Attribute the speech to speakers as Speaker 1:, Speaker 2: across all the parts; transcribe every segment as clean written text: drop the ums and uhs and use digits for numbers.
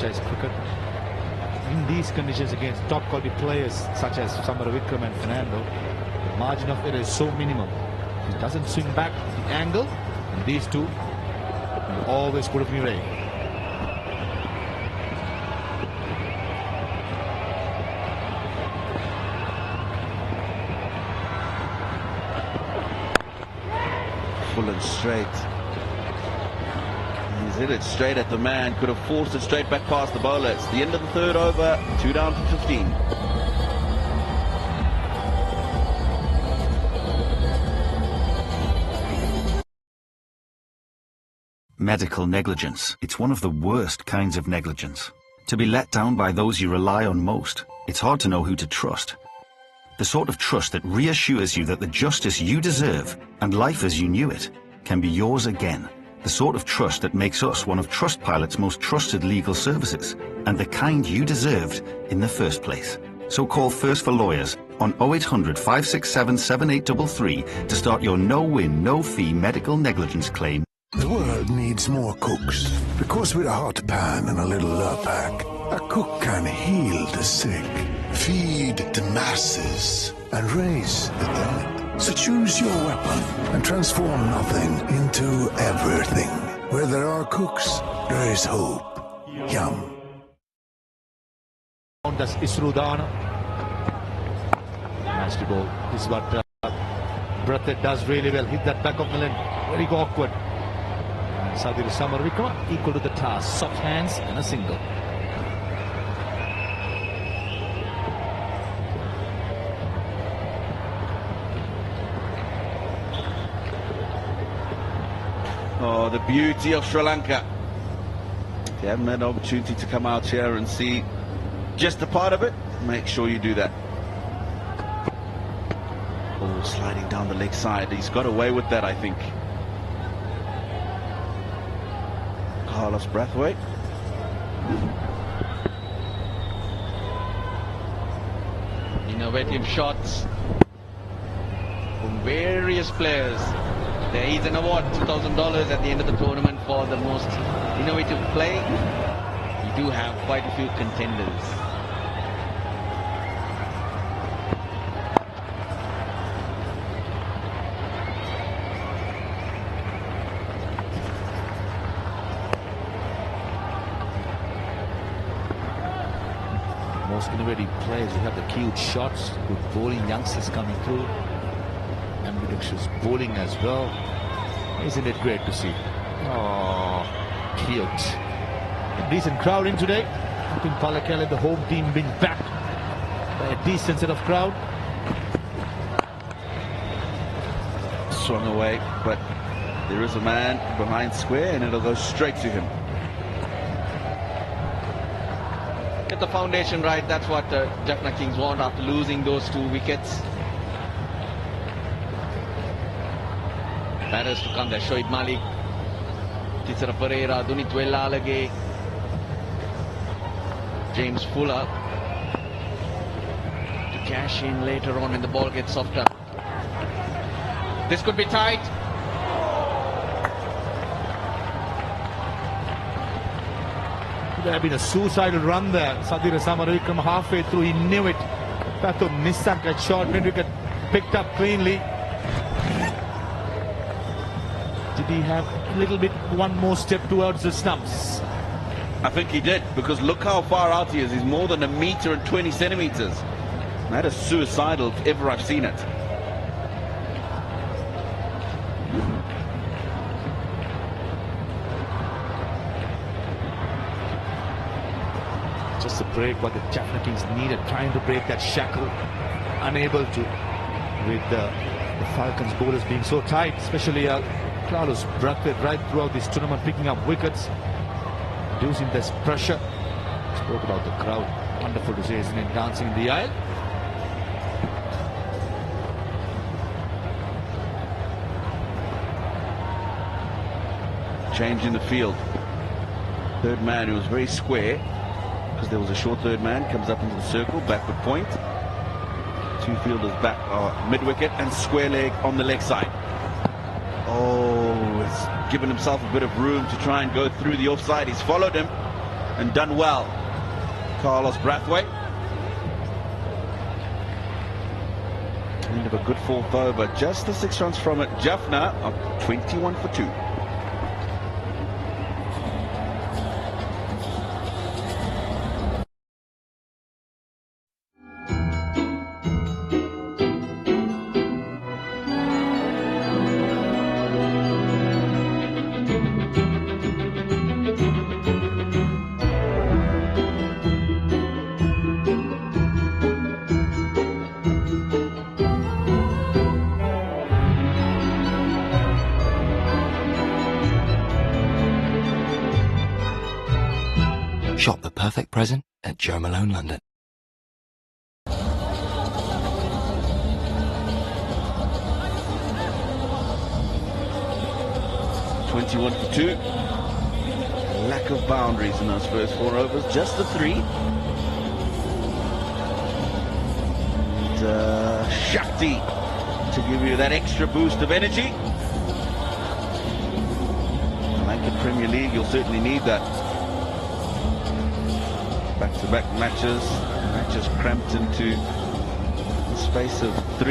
Speaker 1: franchise cricket. In these conditions against top quality players such as Samaravikram and Fernando, the margin of error is so minimal. He doesn't swing back the angle, and these two will always put up in away.
Speaker 2: Full and straight. He's hit it straight at the man, could have forced it straight back past the bowler. It's the end of the third over, 2 down to 15.
Speaker 3: Medical negligence. It's one of the worst kinds of negligence. To be let down by those you rely on most, it's hard to know who to trust. The sort of trust that reassures you that the justice you deserve and life as you knew it can be yours again. The sort of trust that makes us one of Trustpilot's most trusted legal services, and the kind you deserved in the first place. So call First for Lawyers on 0800 567 7833 to start your no-win, no-fee medical negligence claim.
Speaker 4: The world needs more cooks, because with a hot pan and a little love pack, a cook can heal the sick, feed the masses, and raise the dead. So choose your weapon and transform nothing into everything. Where there are cooks, there is hope. Yum.
Speaker 1: That's Isrudana. Nasty ball. This is what Brathwaite does really well. Hit that back of the leg. Very awkward. And Sadir Samaravikram equal to the task. Soft hands and a single.
Speaker 2: Oh, the beauty of Sri Lanka. If you haven't had an opportunity to come out here and see just a part of it, make sure you do that. Oh, sliding down the leg side. He's got away with that, I think. Carlos Brathwaite.
Speaker 5: Innovative shots from various players. There is an award, $2,000 at the end of the tournament for the most innovative play. You do have quite a few contenders.
Speaker 1: Most innovative players, you have the cute shots, good bowling, youngsters coming through, ambidextrous bowling as well. Isn't it great to see? Oh, cute. A decent crowd in today. I think Palakele, the home team, being backed by a decent set of crowd.
Speaker 2: Swung away, but there is a man behind square and it'll go straight to him.
Speaker 5: Get the foundation right, that's what Jaffna Kings want after losing those 2 wickets. Batters to come there, Shoaib Malik, Tissara Pereira, Dunitwela Alage, James Fuller to cash in later on when the ball gets softer. This could be tight.
Speaker 1: Could have been a suicidal run there. Sadir Samaravikram halfway through, he knew it. Pato Nissan got short, mid-wicket picked up cleanly. Did he have a little bit, one more step towards the stumps?
Speaker 2: I think he did, because look how far out he is. He's more than 1 meter and 20 centimeters. That is suicidal if ever I've seen it.
Speaker 1: Just a break what the Jaffna Kings needed, trying to break that shackle. Unable to, with the Falcons bowlers being so tight, especially Carlos Brathwaite right throughout this tournament, picking up wickets, reducing this pressure. Spoke about the crowd. Wonderful to see, isn't it? Dancing in the aisle.
Speaker 2: Change in the field. Third man, who was very square, because there was a short third man, comes up into the circle, backward point. 2 fielders back, mid-wicket and square leg on the leg side. Oh, he's given himself a bit of room to try and go through the offside. He's followed him, and done well. Carlos Brathwaite. End of a good fourth over, just the 6 runs from it. Jaffna up 21 for 2.
Speaker 6: Shop the perfect present at Joe Malone London.
Speaker 2: $21 for 2. Lack of boundaries in those first 4 overs, just the 3. And Shakti to give you that extra boost of energy. Like the Premier League, you'll certainly need that. Back-to-back matches cramped into the space of 3.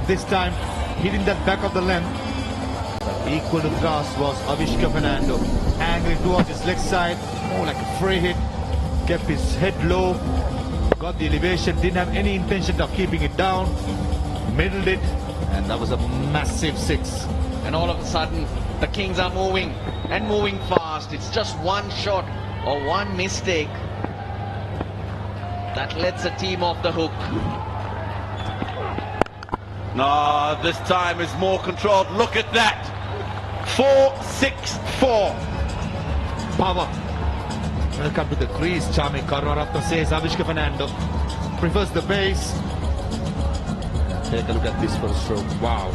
Speaker 1: This time, hitting that back of the length. Equal to thrust was Avishka Fernando. Angling towards his leg side, more like a free hit. Kept his head low, got the elevation, didn't have any intention of keeping it down. Middled it, and that was a massive 6.
Speaker 5: And all of a sudden, the Kings are moving, and moving fast. It's just one shot or one mistake that lets a team off the hook.
Speaker 2: No, this time is more controlled. Look at that. 4-6-4.
Speaker 1: Power. Welcome to the crease. Charming Karunaratne says Avishka Fernando prefers the base. Take a look at this first stroke. Wow.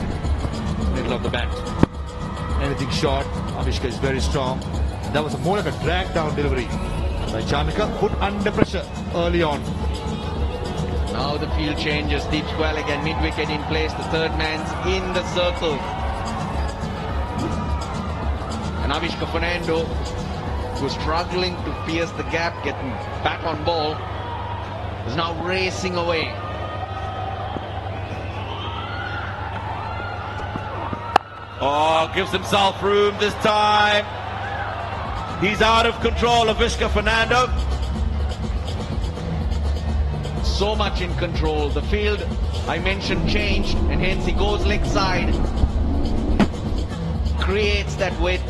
Speaker 1: Middle of the bat. Anything short. Avishka is very strong. That was more like a drag down delivery by Chamika, put under pressure early on.
Speaker 5: Now the field changes. Deep square again, mid-wicket in place. The third man's in the circle. And Avishka Fernando, who's struggling to pierce the gap, getting back on ball, is now racing away.
Speaker 2: Oh, gives himself room this time. He's out of control, Avishka Fernando.
Speaker 5: So much in control. The field, I mentioned, changed, and hence he goes leg side, creates that width,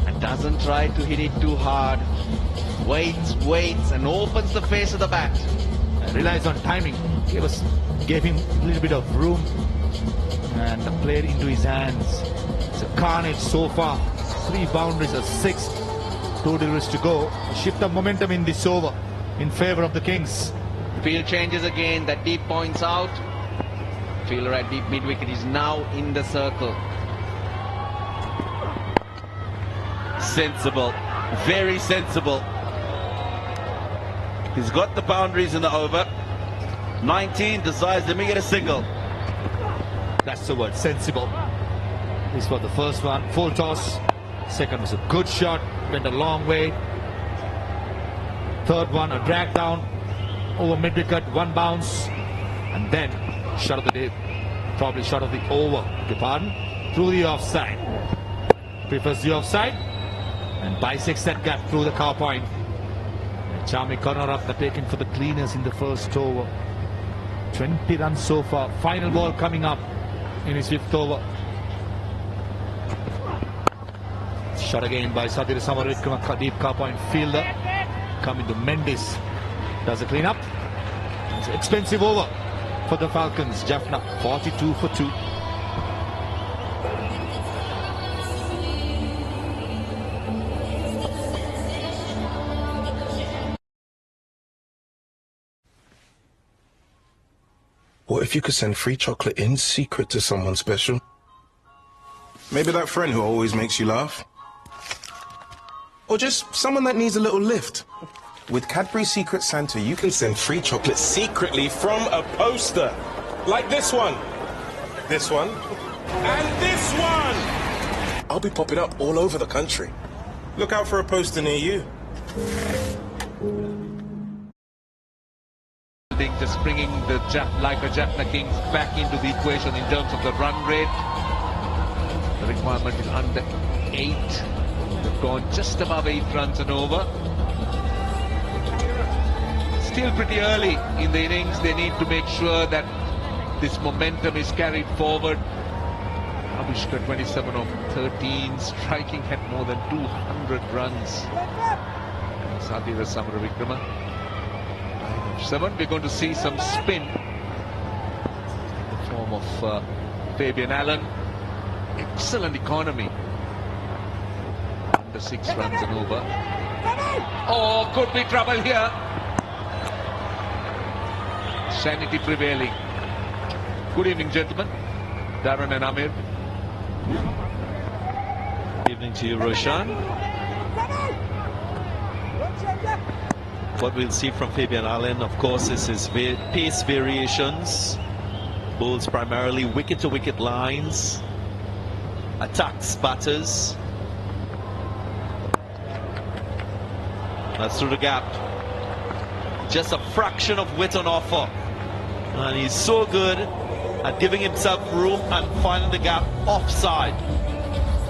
Speaker 5: and doesn't try to hit it too hard. Waits, and opens the face of the bat.
Speaker 1: Relies on timing. Gave him a little bit of room, and played into his hands. It's a carnage so far. 3 boundaries, a 6. 2 deliveries to go. A shift of momentum in this over in favor of the Kings.
Speaker 5: Field changes again. That deep points out. Fielder at deep mid-wicket is now in the circle.
Speaker 2: Sensible. Very sensible. He's got the boundaries in the over. 19 decides, let me get a single.
Speaker 1: That's the word, sensible. This was the first one, full toss. Second was a good shot, went a long way. Third one, a drag down over mid-wicket, one bounce. And then, shot of the day, probably shot of the over, your pardon, through the offside. Prefers the offside and bisects that gap through the cow point. A charming corner up the taken for the cleaners in the first over. 20 runs so far. Final ball coming up in his fifth over. Shot again by Sadir Samarik, deep cow point fielder. Coming to Mendes. Does a clean up. It's an expensive over for the Falcons. Jaffna 42 for 2.
Speaker 7: What if you could send free chocolate in secret to someone special? Maybe that friend who always makes you laugh. Or just someone that needs a little lift. With Cadbury Secret Santa, you can send free chocolate secretly from a poster. Like this one, and this one. I'll be popping up all over the country. Look out for a poster near you.
Speaker 5: Just bringing the Jaffna Kings back into the equation in terms of the run rate. The requirement is under 8. They've gone just above 8 runs and over. Still pretty early in the innings. They need to make sure that this momentum is carried forward. Avishka 27 of 13, striking at more than 200 runs. And Sadira Samaravikrama 7. We're going to see some spin in the form of Fabian Allen. Excellent economy. Under 6 runs and over. Oh, could be trouble here. Sanity prevailing. Good evening, gentlemen. Darren and Amir.
Speaker 8: Evening to you, Roshan. What we'll see from Fabian Allen, of course, is his pace variations. Bowls primarily wicket-to-wicket lines. Attacks batters. That's through the gap. Just a fraction of width on offer. And he's so good at giving himself room and finding the gap offside.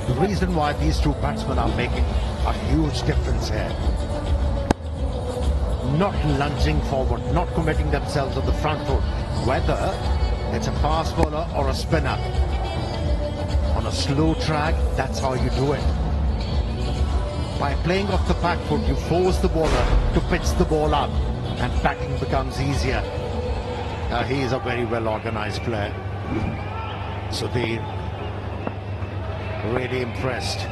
Speaker 9: The reason why these two batsmen are making a huge difference here. Not lunging forward, not committing themselves on the front foot, whether it's a fast bowler or a spinner. On a slow track, that's how you do it. By playing off the back foot, you force the bowler to pitch the ball up, and batting becomes easier. He is a very well organized player. Sudhir, really impressed.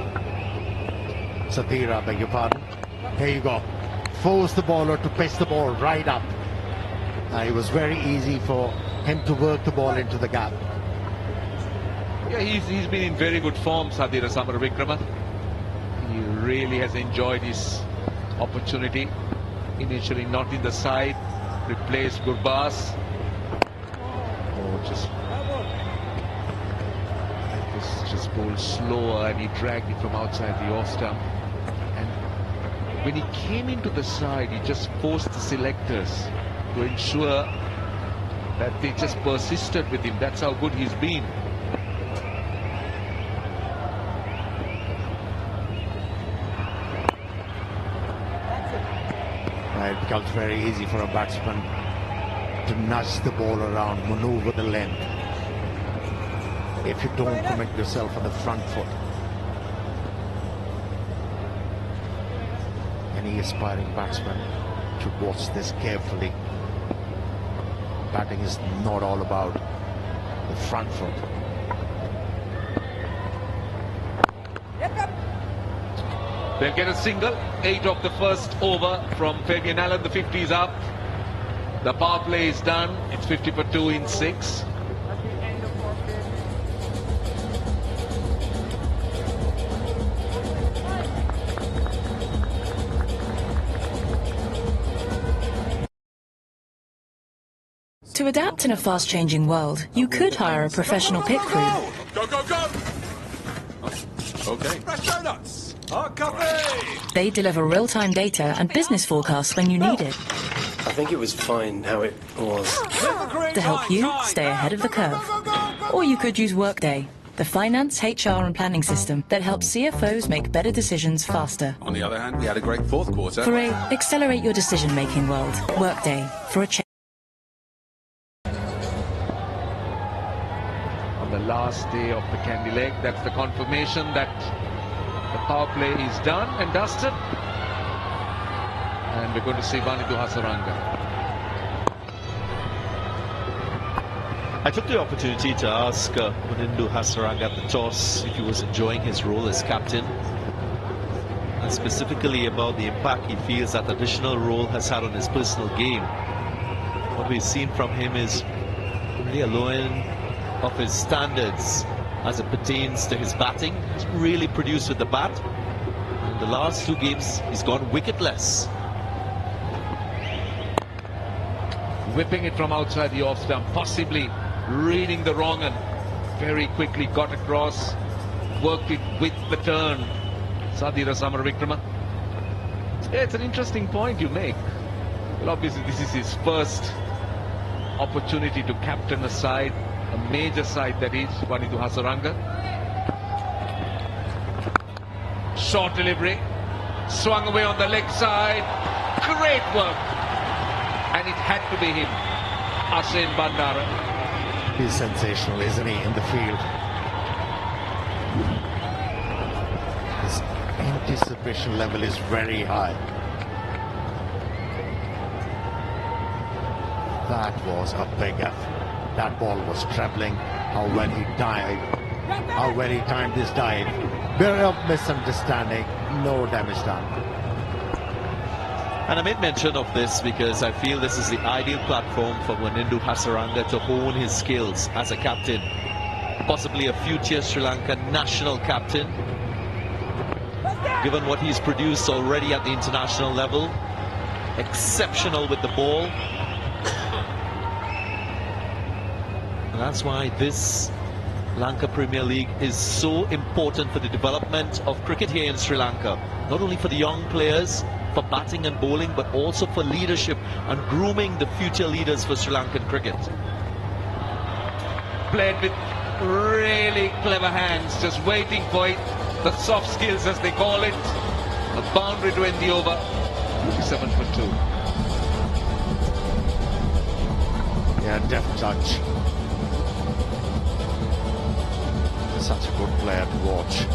Speaker 9: Sudhir, I beg your pardon. Here you go. Force the bowler to pitch the ball right up. It was very easy for him to work the ball into the gap.
Speaker 5: Yeah, he's been in very good form, Sadira Samaravikrama. He really has enjoyed his opportunity. Initially not in the side, replaced Gurbaz. Oh, just bowled slower, and he dragged it from outside the off stump. When he came into the side, he just forced the selectors to ensure that they just persisted with him. That's how good he's been.
Speaker 9: It becomes very easy for a batsman to nudge the ball around, maneuver the length, if you don't commit yourself on the front foot. Any aspiring batsman should watch this carefully. Batting is not all about the front foot.
Speaker 5: They'll get a single. 8 of the first over from Fabian Allen. The 50 is up.
Speaker 10: The power play is done. It's 50 for 2 in 6.
Speaker 11: To adapt in a fast-changing world, you could hire a professional pit crew.
Speaker 12: Go, go, go! Okay. Fresh donuts! Hot coffee!
Speaker 11: They deliver real-time data and business forecasts when you need it.
Speaker 13: I think it was fine how it was.
Speaker 11: To help you stay ahead of the curve. Or you could use Workday, the finance, HR and planning system that helps CFOs make better decisions faster.
Speaker 12: On the other hand, we had a great fourth quarter.
Speaker 11: For a accelerate your decision-making world, Workday for a change.
Speaker 10: On the last day of the Kandy leg, that's the confirmation that the power play is done and dusted. And we're going to see Vanindu Hasaranga.
Speaker 8: I took the opportunity to ask Vanindu Hasaranga at the toss if he was enjoying his role as captain, and specifically about the impact he feels that additional role has had on his personal game. What we've seen from him is really a lowering of his standards as it pertains to his batting. He's really produced with the bat. In the last 2 games, he's gone wicketless.
Speaker 10: Whipping it from outside the off stump, possibly reading the wrong and very quickly got across, worked it with the turn. Sadira Samaravikrama. Yeah, it's an interesting point you make. Well, obviously this is his first opportunity to captain a side, a major side that is, Vanindu Hasaranga. Short delivery, swung away on the leg side, great work. And it had to be him, Asen Bandara.
Speaker 9: He's sensational, isn't he, in the field? His anticipation level is very high. That was a big effort. That ball was travelling. How well he dived. How well he timed his dive. Bit of misunderstanding. No damage done.
Speaker 8: And I made mention of this because I feel this is the ideal platform for Vanindu Hasaranga to hone his skills as a captain. Possibly a future Sri Lanka national captain. Given what he's produced already at the international level. Exceptional with the ball. And that's why this Lanka Premier League is so important for the development of cricket here in Sri Lanka. Not only for the young players, for batting and bowling, but also for leadership and grooming the future leaders for Sri Lankan cricket.
Speaker 10: Played with really clever hands, just waiting for it. The soft skills, as they call it. A boundary to end the over. 57 for 2.
Speaker 9: Yeah, deft touch. Such a good player to watch.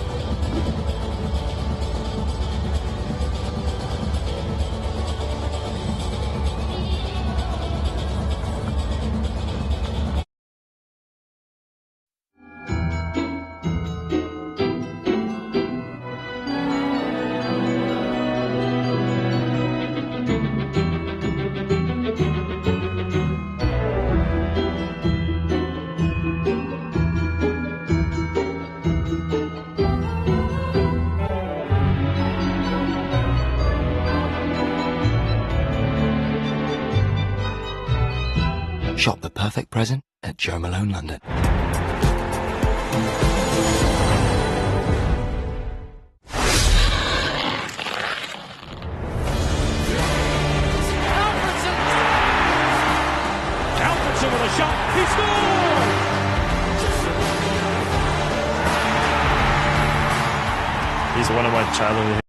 Speaker 6: Shop the perfect present at Joe Malone, London.
Speaker 14: Alfredson with a shot. He scored!
Speaker 15: He's one of my childhood